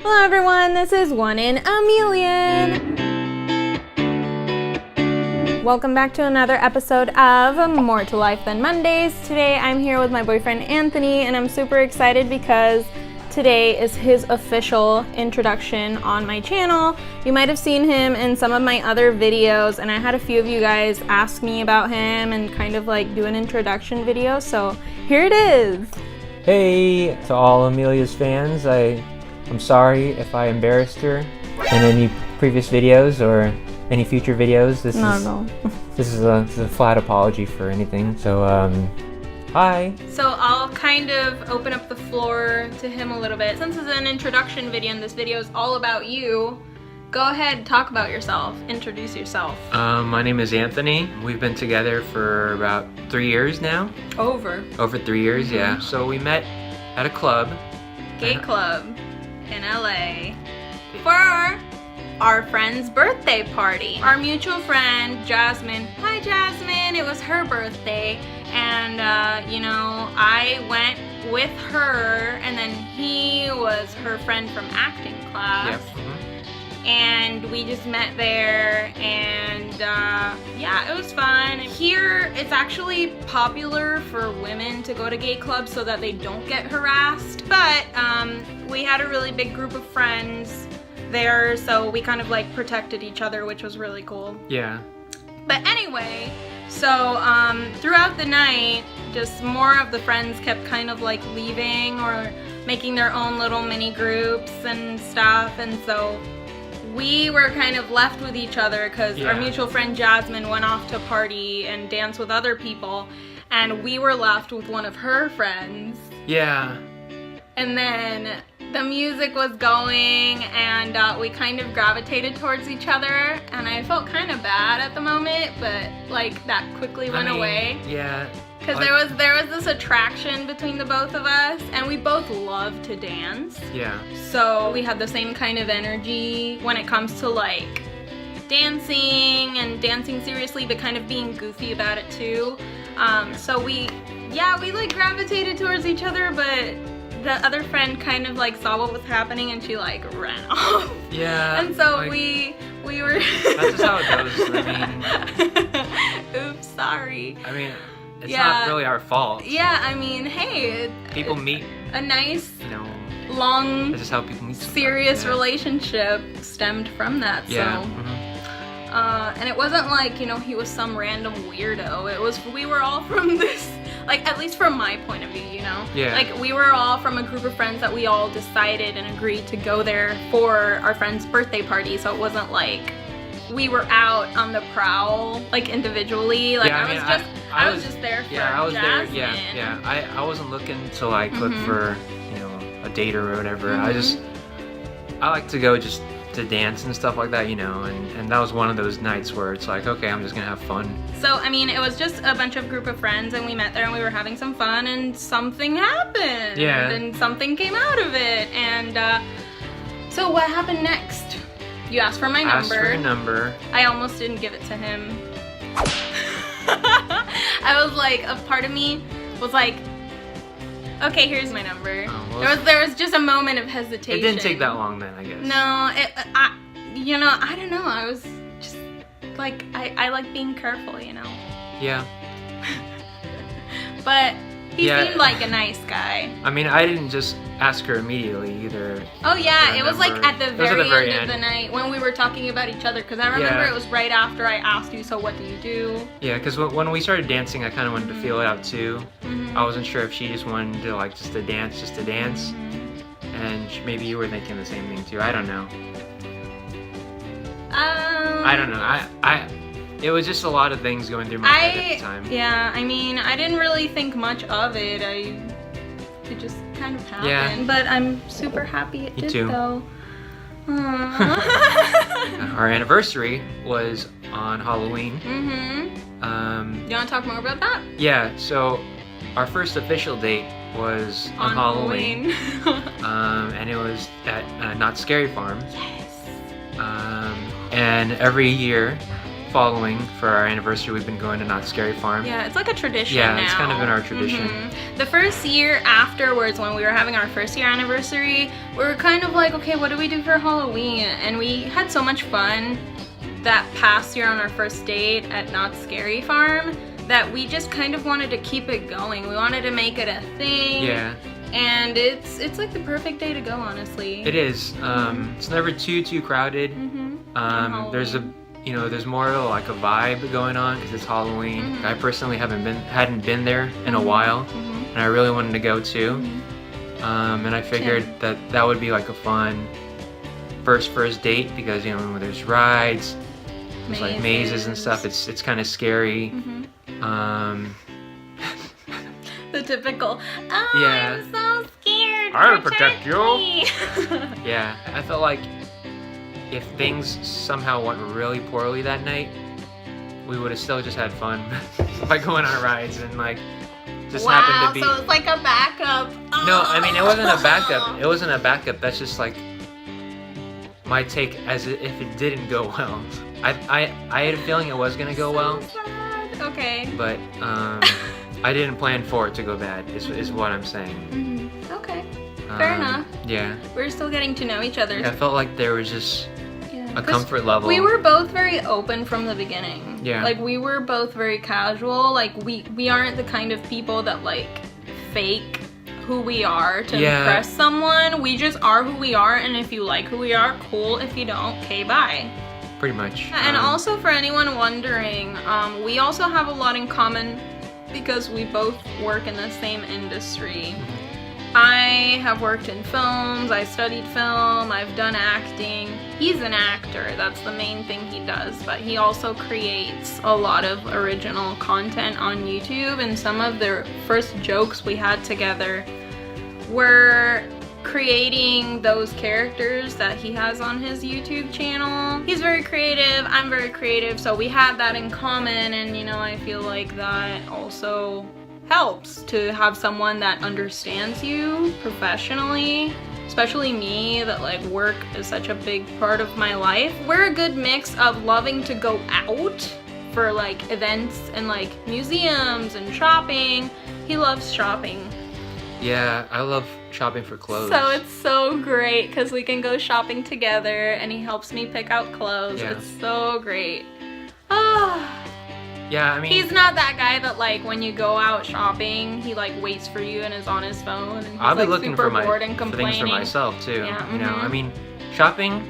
Hello everyone, this is one in Amelian. Welcome back to another episode of More to Life Than Mondays. Today I'm here with my boyfriend Anthony and I'm super excited because today is his official introduction on my channel. You might have seen him in some of my other videos and I had a few of you guys ask me about him and kind of like do an introduction video, so here it is. Hey to all Amelia's fans, I'm sorry if I embarrassed her in any previous videos or any future videos. This is a flat apology for anything. So hi. So I'll kind of open up the floor to him a little bit. Since it's an introduction video and this video is all about you, go ahead, talk about yourself, introduce yourself. My name is Anthony. We've been together for about 3 years now. Over 3 years, yeah. So we met at a club. Gay club in LA for our friend's birthday party. Our mutual friend, Jasmine. Hi Jasmine, it was her birthday. And you know, I went with her and then he was her friend from acting class. Yep. And we just met there and yeah, it was fun. Here it's actually popular for women to go to gay clubs so that they don't get harassed, but we had a really big group of friends there, so we kind of like protected each other, which was really cool. Yeah. But anyway, so throughout the night, just more of the friends kept kind of like leaving or making their own little mini groups and stuff, and so we were kind of left with each other because our mutual friend Jasmine went off to party and dance with other people, and we were left with one of her friends. Yeah. And then the music was going and we kind of gravitated towards each other, and I felt kind of bad at the moment, but like that quickly went away. Yeah. Because there was this attraction between the both of us, and we both love to dance. Yeah. So we had the same kind of energy when it comes to like dancing and dancing seriously, but kind of being goofy about it too. So we like gravitated towards each other, but the other friend kind of like saw what was happening and she like ran off. Yeah. And so like, we were. That's just how it goes. I mean. Oops, sorry. I mean. It's not really our fault. Yeah, I mean, hey. People meet. A nice, you know, long, that's just how people meet serious relationship stemmed from that. Yeah. So. And it wasn't like, you know, he was some random weirdo. It was, we were all from this, like, at least from my point of view, you know? Yeah. Like, we were all from a group of friends that we all decided and agreed to go there for our friend's birthday party. So it wasn't like we were out on the prowl, like, individually. Like, yeah, I was just there for Jasmine. I wasn't looking to, like, look for, you know, a date or whatever. I like to go just to dance and stuff like that, you know, and that was one of those nights where it's like, okay, I'm just gonna have fun. So, I mean, it was just a bunch of group of friends and we met there and we were having some fun and something happened. Yeah. And something came out of it. And so what happened next? You asked for my number. Asked for your number. I almost didn't give it to him. I was like, a part of me was like, okay, here's my number. Oh, well, there was just a moment of hesitation. It didn't take that long then, I guess. No, you know, I don't know. I was just like, I like being careful, you know. Yeah. But he seemed like a nice guy. I mean, I didn't just ask her immediately either. Oh yeah, it was like at the very end of the night when we were talking about each other, because I remember it was right after I asked you, so what do you do? Yeah, because when we started dancing, I kind of wanted to feel it out too. I wasn't sure if she just wanted to like just to dance, and maybe you were thinking the same thing too. I don't know. I don't know. It was just a lot of things going through my head at the time. Yeah, I mean, I didn't really think much of it. It just kind of happened. Yeah. But I'm super happy it did though. Our anniversary was on Halloween. You want to talk more about that? Yeah, so our first official date was on Halloween. And it was at Not Scary Farm. Yes. And every year following for our anniversary. We've been going to Not Scary Farm. Yeah, it's like a tradition Yeah, now. it's kind of been our tradition. The first year afterwards, when we were having our first year anniversary, we were kind of like, okay, what do we do for Halloween? And we had so much fun that past year on our first date at Not Scary Farm that we just kind of wanted to keep it going. We wanted to make it a thing. Yeah. And it's like the perfect day to go, honestly. It is. It's never too crowded. There's there's more of like a vibe going on because it's Halloween. I personally hadn't been there in a while, and I really wanted to go too. And I figured that would be like a fun first date because there's rides, there's like mazes and stuff. It's kind of scary. The typical, yeah. I'm so scared. I'll protect you. Me. Yeah, I felt like if things somehow went really poorly that night, we would have still just had fun by going on rides and like just happened to be. So it's like a backup. No, I mean it wasn't a backup. It wasn't a backup. That's just like my take as if it didn't go well. I had a feeling it was gonna go well. Sad. Okay. But I didn't plan for it to go bad. Is what I'm saying. Okay. Fair enough. Yeah. We're still getting to know each other. I felt like there was just a comfort level. We were both very open from the beginning. Yeah. Like we were both very casual. Like we aren't the kind of people that like fake who we are to impress someone. We just are who we are, and if you like who we are, cool. If you don't, okay, bye. Pretty much. And also for anyone wondering, we also have a lot in common because we both work in the same industry. I have worked in films, I studied film, I've done acting. He's an actor, that's the main thing he does, but he also creates a lot of original content on YouTube, and some of the first jokes we had together were creating those characters that he has on his YouTube channel. He's very creative, I'm very creative, so we had that in common, and I feel like that also helps to have someone that understands you professionally, especially me, that like work is such a big part of my life. We're a good mix of loving to go out for like events and like museums and shopping. He loves shopping. Yeah, I love shopping for clothes. So it's so great because we can go shopping together and he helps me pick out clothes. Yeah. It's so great. Oh. Yeah, I mean, he's not that guy that like when you go out shopping, he like waits for you and is on his phone and he's I'll be like looking super for bored and things complaining. for myself too. Yeah, I mean, shopping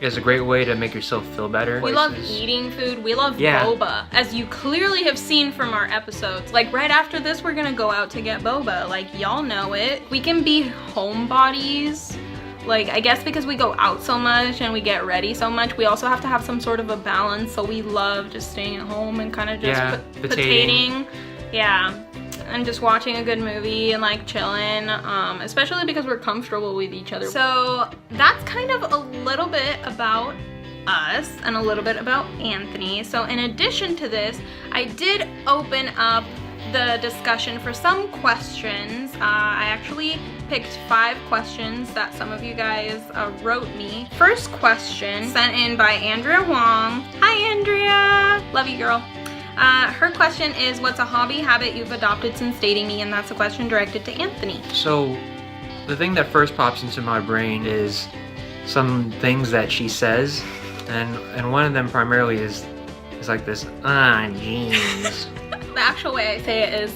is a great way to make yourself feel better. We love eating food. We love boba, as you clearly have seen from our episodes. Like right after this, we're gonna go out to get boba. Like y'all know it. We can be homebodies. Like, I guess because we go out so much and we get ready so much, we also have to have some sort of a balance, so we love just staying at home and kind of just potating. Yeah, and just watching a good movie and like chilling, especially because we're comfortable with each other. So that's kind of a little bit about us and a little bit about Anthony. So in addition to this, I did open up the discussion for some questions. I actually picked 5 questions that some of you guys wrote me. First question sent in by Andrea Wong. Hi Andrea! Love you, girl. Her question is, what's a hobby habit you've adopted since dating me? And that's a question directed to Anthony. So the thing that first pops into my brain is some things that she says, and one of them primarily is like this, jeez. The actual way I say it is,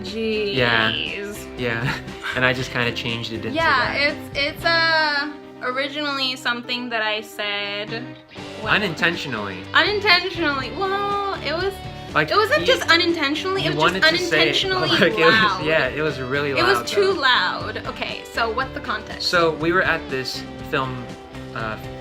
jeez. Yeah, and I just kind of changed it into that. It's originally something that I said unintentionally. Well, it was like, it wasn't just unintentionally, it was just unintentionally loud. It was really loud. It was too loud. Okay, so what's the context? So we were at this film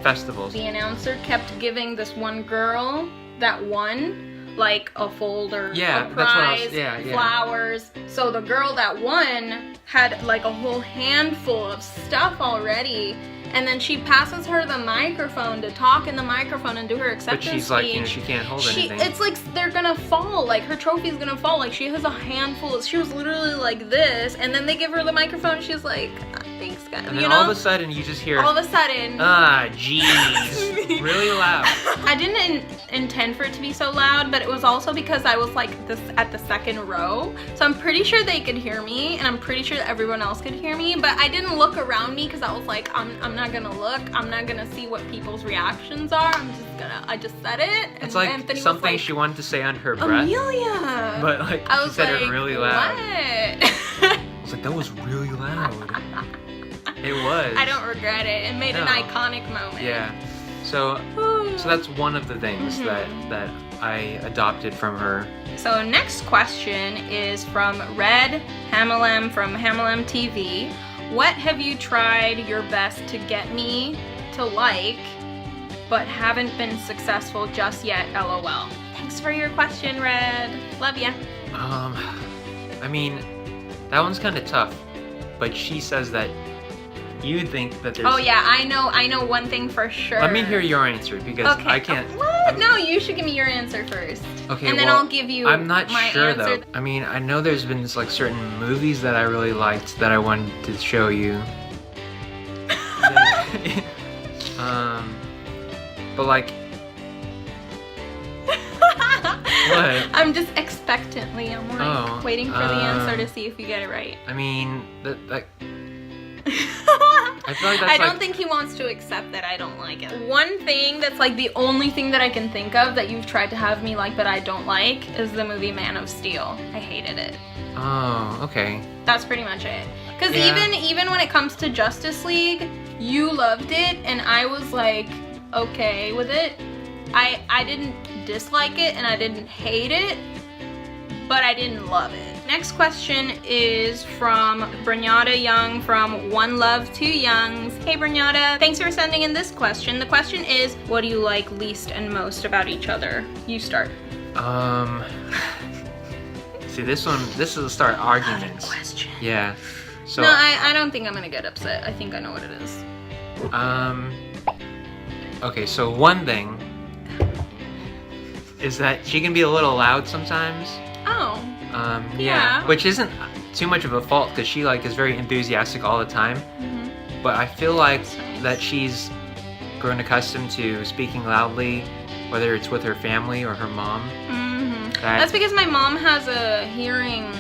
festival. The announcer kept giving this one girl that won like a folder, a prize, flowers. So the girl that won had like a whole handful of stuff already, and then she passes her the microphone to talk in the microphone and do her acceptance speech. But she's like, she can't hold anything. It's like they're gonna fall, like her trophy's gonna fall. Like she has a handful, she was literally like this, and then they give her the microphone, she's like, Thanks, guys. And then all of a sudden, you just hear, all of a sudden, ah, jeez, really loud. I didn't intend for it to be so loud, but it was also because I was like this at the second row. So I'm pretty sure they could hear me, and I'm pretty sure that everyone else could hear me, but I didn't look around me because I was like, I'm not gonna look. I'm not gonna see what people's reactions are. I just said it. And It's like Anthony something was like, she wanted to say on her breath. Amelia! But like, I she was said like, it really loud. What? I was like, that was really loud. It was. I don't regret it. It made an iconic moment. Yeah. So that's one of the things that I adopted from her. So next question is from Red Hamelem from Hamelem TV. What have you tried your best to get me to like, but haven't been successful just yet? LOL. Thanks for your question, Red. Love ya. I mean, that one's kind of tough, but she says that you think that there's... Oh yeah, I know one thing for sure. Let me hear your answer, because I can't... What? No, you should give me your answer first. Okay, and then well, I'll give you I'm not my sure answer. though. I mean, I know there's been like certain movies that I really liked that I wanted to show you. But like... What? I'm just expectantly, I'm like waiting for the answer to see if you get it right. I mean, I feel like that's I don't think he wants to accept that I don't like it. One thing that's like the only thing that I can think of that you've tried to have me like but I don't like is the movie Man of Steel. I hated it. Oh, okay. That's pretty much it. Because even when it comes to Justice League, you loved it and I was like okay with it. I didn't dislike it and I didn't hate it, but I didn't love it. Next question is from Branyada Young from One Love Two Youngs. Hey Branyada, thanks for sending in this question. The question is, what do you like least and most about each other? You start. See, this is a start arguments. Question. Yeah. So no, I don't think I'm gonna get upset. I think I know what it is. Okay, so one thing is that she can be a little loud sometimes. Oh. Yeah. Which isn't too much of a fault because she like is very enthusiastic all the time. But I feel like that she's grown accustomed to speaking loudly, whether it's with her family or her mom. That's because my mom has a hearing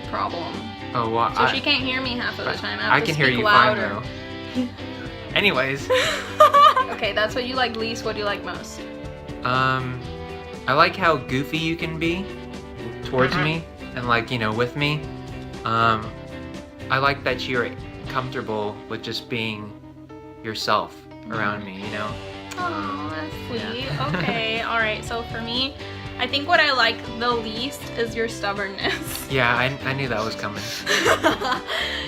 problem. Oh, well, so she can't hear me half of the time. I can hear you louder. fine though. Anyways. Okay, that's what you like least. What do you like most? I like how goofy you can be towards me and like, you know, with me. I like that you're comfortable with just being yourself around me, you know? Oh, that's sweet. Yeah. Okay, alright, so for me, I think what I like the least is your stubbornness. Yeah, I knew that was coming.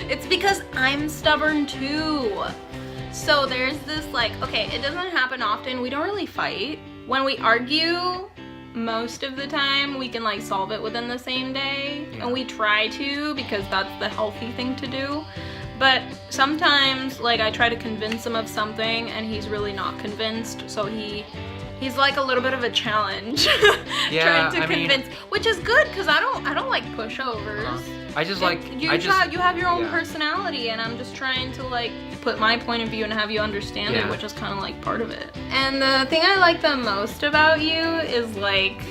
It's because I'm stubborn too. So there's this like, okay, it doesn't happen often. We don't really fight. When we argue, most of the time we can like solve it within the same day. And we try to because that's the healthy thing to do. But sometimes like I try to convince him of something and he's really not convinced. So he's like a little bit of a challenge. Trying to convince, which is good because I don't like pushovers. I just like you have your own personality and I'm just trying to like put my point of view and have you understand it, which is kind of like part of it. And the thing I like the most about you is like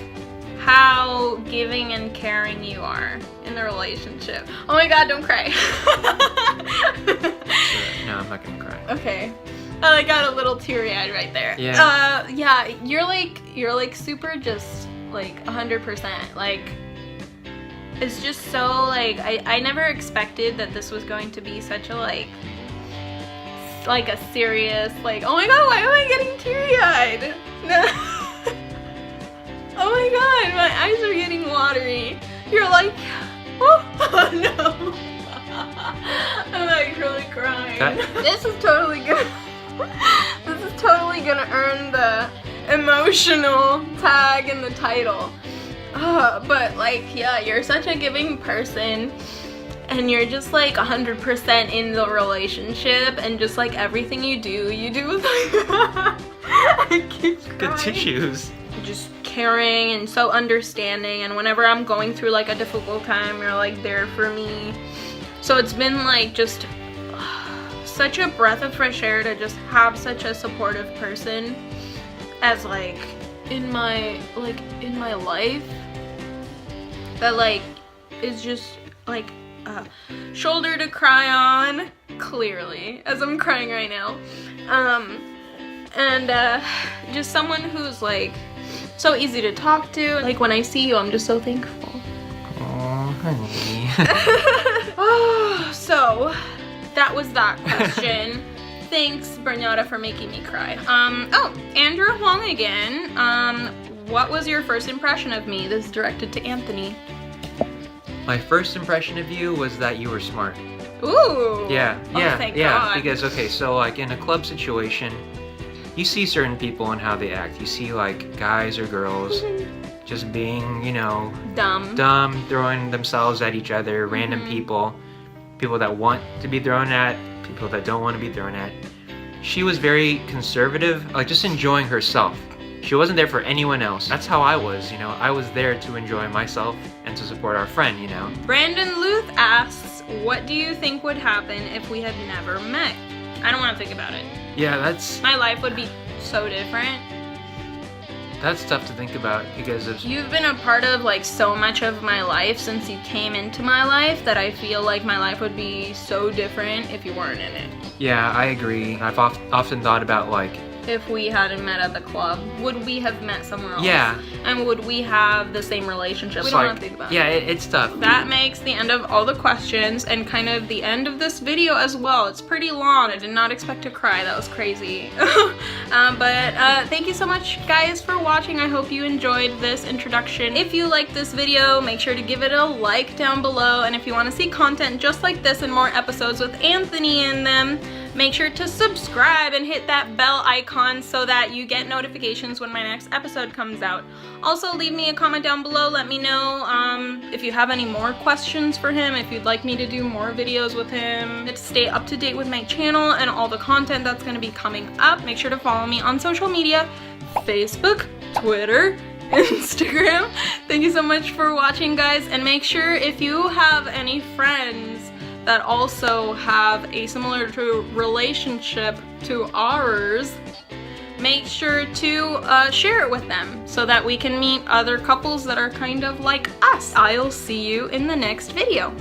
how giving and caring you are in the relationship. Oh my god, don't cry. No, I'm not gonna cry. Okay. I got a little teary-eyed right there. Yeah. Yeah, you're like super just like 100%. Like it's just so like I never expected that this was going to be such a like a serious like, oh my god, why am I getting teary-eyed? No. Oh my god, my eyes are getting watery. You're like, oh no. I'm like really crying. This is totally gonna earn the emotional tag in the title. But like, yeah, you're such a giving person and you're just like 100% in the relationship and just like everything you do with like I keep crying. Good tissues. Just caring and so understanding, and whenever I'm going through like a difficult time, you're like there for me. So it's been like just such a breath of fresh air to just have such a supportive person as like in my life that like is just like a shoulder to cry on, clearly, as I'm crying right now. And just someone who's like so easy to talk to. Like when I see you, I'm just so thankful. Oh, honey. So that was that question. Thanks, Bernarda, for making me cry. Oh, Andrew Huang again. What was your first impression of me? This is directed to Anthony. My first impression of you was that you were smart. Ooh. Yeah, Oh, yeah, thank yeah. God. Because okay, so like in a club situation, you see certain people and how they act. You see like guys or girls just being, you know, dumb, throwing themselves at each other, random people that want to be thrown at, people that don't want to be thrown at. She was very conservative, like just enjoying herself. She wasn't there for anyone else. That's how I was, you know. I was there to enjoy myself and to support our friend, you know. Brandon Luth asks, what do you think would happen if we had never met? I don't want to think about it. Yeah, that's My life would be so different. tough to think about because of You've been a part of like so much of my life since you came into my life that I feel like my life would be so different if you weren't in it. Yeah, I agree. I've often thought about like If we hadn't met at the club, would we have met somewhere else? Yeah. And would we have the same relationship? We it's don't like, want to think about yeah, it. it's tough. That makes the end of all the questions and kind of the end of this video as well. It's pretty long. I did not expect to cry. That was crazy. But thank you so much, guys, for watching. I hope you enjoyed this introduction. If you liked this video, make sure to give it a like down below. And if you want to see content just like this and more episodes with Anthony in them, make sure to subscribe and hit that bell icon so that you get notifications when my next episode comes out. Also, leave me a comment down below. Let me know if you have any more questions for him, if you'd like me to do more videos with him. To stay up to date with my channel and all the content that's going to be coming up, make sure to follow me on social media, Facebook, Twitter, Instagram. Thank you so much for watching, guys, and make sure if you have any friends that also have a similar relationship to ours, make sure to share it with them so that we can meet other couples that are kind of like us. I'll see you in the next video.